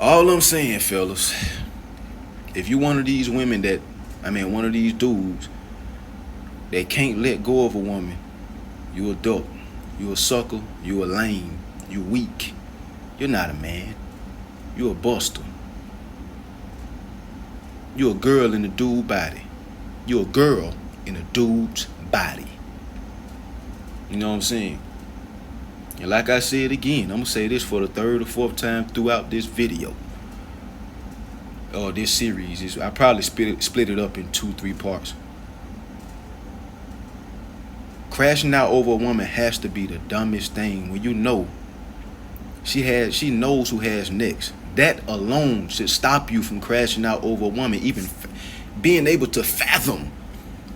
All I'm saying, fellas, if you one of these women one of these dudes that can't let go of a woman, you a dope, you a sucker, you a lame, you weak. You're not a man. You a buster. You a girl in a dude body. You a girl in a dude's body. You know what I'm saying? And like I said again, I'm gonna say this for the third or fourth time throughout this video. Or this series. I probably split it up in 2-3 parts. Crashing out over a woman has to be the dumbest thing when you know she knows who has next. That alone should stop you from crashing out over a woman, even being able to fathom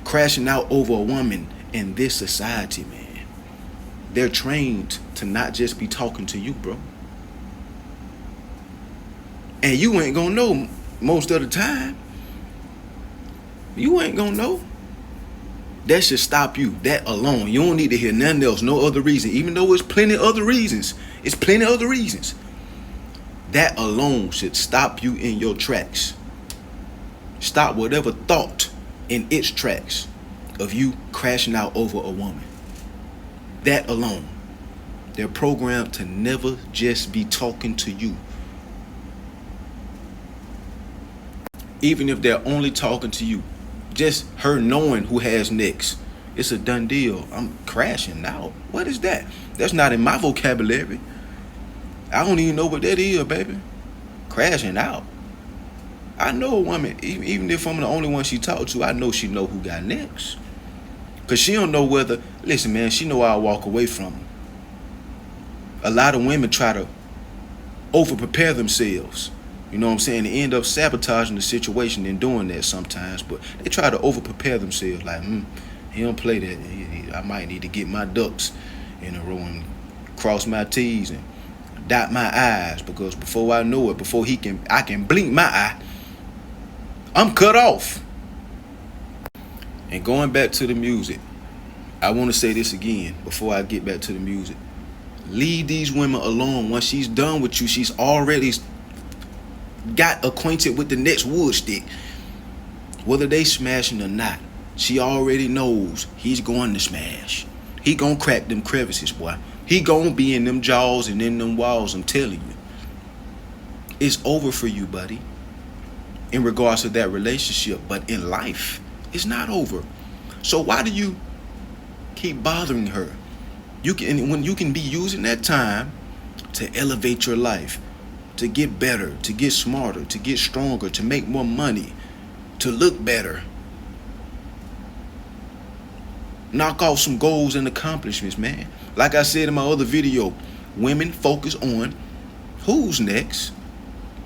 crashing out over a woman in this society, man. They're trained to not just be talking to you, bro. And you ain't gonna know most of the time. You ain't gonna know. That should stop you. That alone. You don't need to hear nothing else. No other reason. Even though it's plenty of other reasons. It's plenty of other reasons. That alone should stop you in your tracks. Stop whatever thought in its tracks of you crashing out over a woman. That alone. They're programmed to never just be talking to you. Even if they're only talking to you, just her knowing who has next, it's a done deal. I'm crashing out. What is that? That's not in my vocabulary. I don't even know what that is, baby. Crashing out. I know a woman, even if I'm the only one she talked to, I know she know who got next. Because she don't know whether, listen, man, she know I'll walk away from her. A lot of women try to over-prepare themselves. You know what I'm saying? They end up sabotaging the situation in doing that sometimes, but they try to over-prepare themselves. Like, he don't play that. I might need to get my ducks in a row and cross my T's and dot my I's, because before I know it, before I can blink my eye, I'm cut off. And going back to the music, I want to say this again before I get back to the music. Leave these women alone. Once she's done with you, she's already got acquainted with the next wood stick. Whether they smashing or not, she already knows he's going to smash. He gonna crack them crevices, boy. He gonna be in them jaws and in them walls, I'm telling you. It's over for you, buddy, in regards to that relationship. But in life, it's not over. So why do you keep bothering her? When you can be using that time to elevate your life, to get better, to get smarter, to get stronger, to make more money, to look better. Knock off some goals and accomplishments, man. Like I said in my other video, women focus on who's next.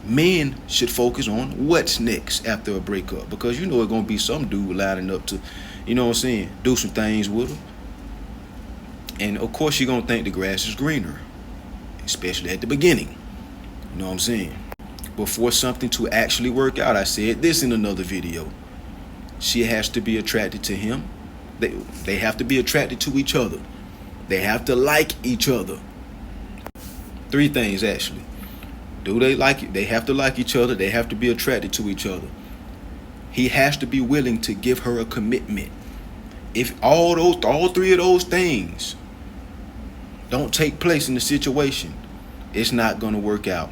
Men should focus on what's next after a breakup, because you know it's going to be some dude lining up to, you know what I'm saying, do some things with her. And of course you're going to think the grass is greener, especially at the beginning. You know what I'm saying? Before something to actually work out, I said this in another video. She has to be attracted to him. They have to be attracted to each other. They have to like each other. 3 things, actually. Do they like it? They have to like each other. They have to be attracted to each other. He has to be willing to give her a commitment. If all 3 of those things don't take place in the situation, it's not going to work out.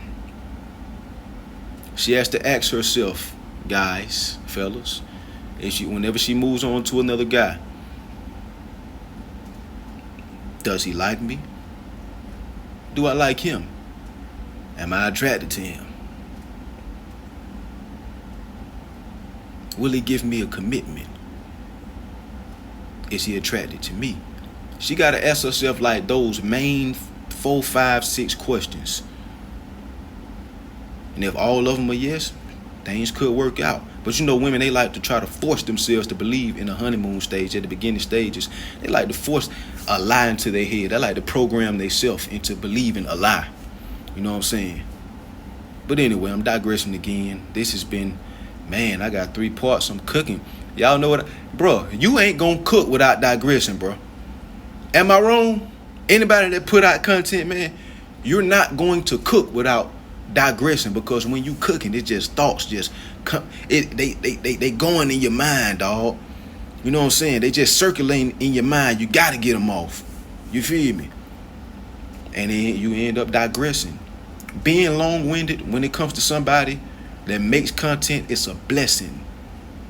She has to ask herself, guys, fellas, whenever she moves on to another guy, does he like me? Do I like him? Am I attracted to him? Will he give me a commitment? Is he attracted to me? She got to ask herself like those main 4, 5, 6 questions. And if all of them are yes, things could work out. But you know, women, they like to try to force themselves to believe in the honeymoon stage, at the beginning stages. They like to force a lie into their head. They like to program themselves into believing a lie. You know what I'm saying? But anyway, I'm digressing again. This has been, man, I got 3 parts. I'm cooking. Y'all know what? Bro, you ain't gonna cook without digressing, bro. Am I wrong? Anybody that put out content, man, you're not going to cook without digressing, because when you cooking, it's just thoughts just come. They going in your mind, dog. You know what I'm saying? They just circulating in your mind. You got to get them off. You feel me? And then you end up digressing. Being long-winded when it comes to somebody that makes content, it's a blessing,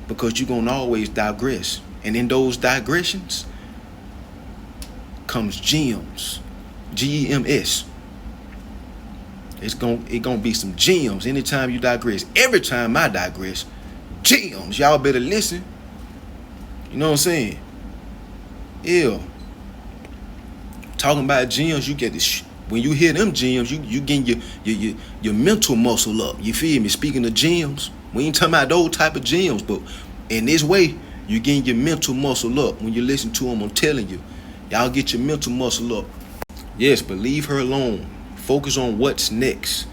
because you're going to always digress. And in those digressions comes gems. Gems. It's gonna be some gems anytime you digress. Every time I digress, gems. Y'all better listen. You know what I'm saying? Yeah. Talking about gems, you get this. When you hear them gems, you getting your mental muscle up. You feel me? Speaking of gems, we ain't talking about those type of gems, but in this way, you getting your mental muscle up when you listen to them. I'm telling you, y'all get your mental muscle up. Yes, but leave her alone. Focus on what's next.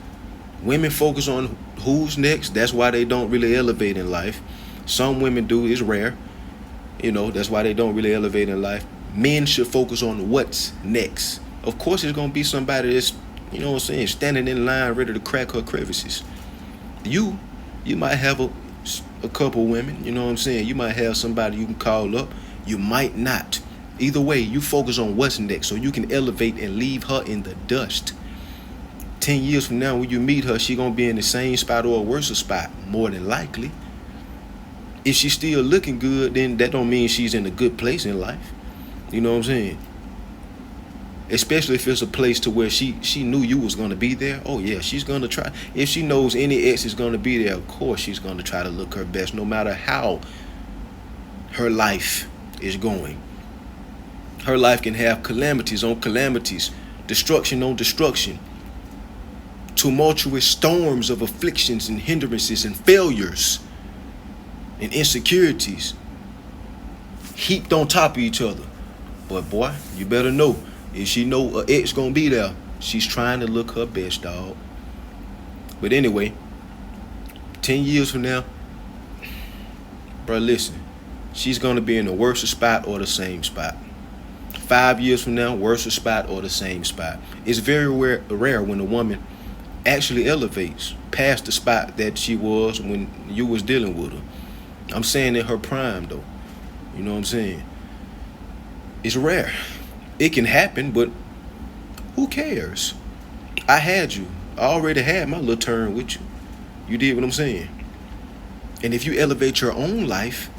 Women focus on who's next. That's why they don't really elevate in life. Some women do. It's rare. You know, that's why they don't really elevate in life. Men should focus on what's next. Of course, it's going to be somebody that's, you know what I'm saying, standing in line ready to crack her crevices. You might have a couple women, you know what I'm saying. You might have somebody you can call up. You might not. Either way, you focus on what's next so you can elevate and leave her in the dust. 10 years from now, when you meet her, she gonna be in the same spot or a worse spot, more than likely. If she's still looking good, then that don't mean she's in a good place in life. You know what I'm saying? Especially if it's a place to where she knew you was gonna be there. Oh yeah, she's gonna try. If she knows any ex is gonna be there, of course she's gonna try to look her best, no matter how her life is going. Her life can have calamities on calamities, destruction on destruction, tumultuous storms of afflictions and hindrances and failures and insecurities heaped on top of each other. But boy, you better know, if she know her ex gonna be there, she's trying to look her best, dog. But anyway, 10 years from now, bro, listen, she's gonna be in the worst spot or the same spot. 5 years from now, worse spot or the same spot. It's very rare when a woman actually elevates past the spot that she was when you was dealing with her. I'm saying in her prime, though. You know what I'm saying? It's rare. It can happen, but who cares? I had you. I already had my little turn with you. You did what I'm saying? And if you elevate your own life,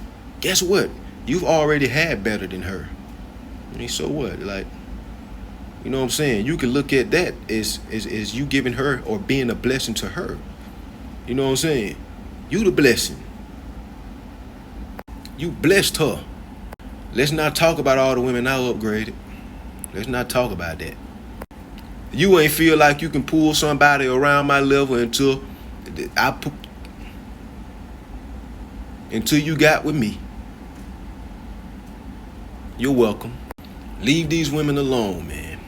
guess what? You've already had better than her. I mean, so what? Like, you know what I'm saying? You can look at that as you giving her or being a blessing to her. You know what I'm saying? You the blessing. You blessed her. Let's not talk about all the women I upgraded. Let's not talk about that. You ain't feel like you can pull somebody around my level until you got with me. You're welcome. Leave these women alone, man.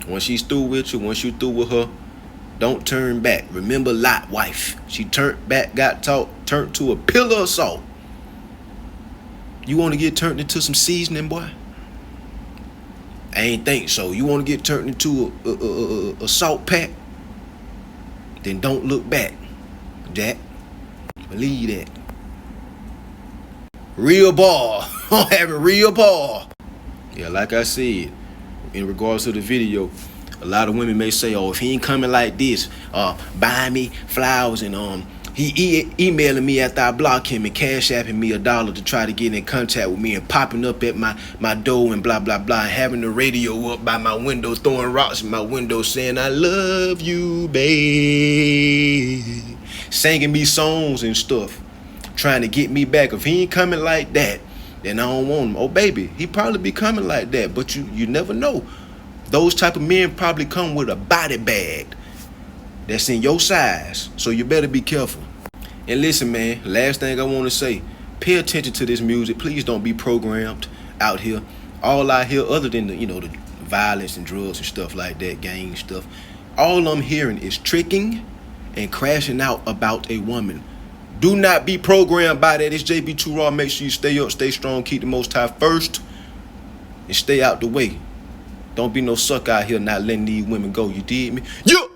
Once she's through with you, once you through with her, don't turn back. Remember Lot, wife. She turned back, turned to a pillar of salt. You want to get turned into some seasoning, boy? I ain't think so. You want to get turned into a salt pack? Then don't look back, Jack. Believe that. Real ball. I'm having real ball. Yeah, like I said, in regards to the video, a lot of women may say, oh, if he ain't coming like this, buying me flowers and he emailing me after I block him and cash apping me $1 to try to get in contact with me and popping up at my door and blah, blah, blah, and having the radio up by my window, throwing rocks in my window saying, I love you, babe. Singing me songs and stuff, trying to get me back. If he ain't coming like that, then I don't want him. Oh, baby, he probably be coming like that, but you never know. Those type of men probably come with a body bag that's in your size, so you better be careful. And listen, man, last thing I want to say, pay attention to this music. Please don't be programmed out here. All I hear, other than the violence and drugs and stuff like that, gang stuff, all I'm hearing is tricking and crashing out about a woman. Do not be programmed by that. It's JB2 Raw. Make sure you stay up, stay strong, keep the Most High first, and stay out the way. Don't be no sucker out here not letting these women go. You did me? Yeah.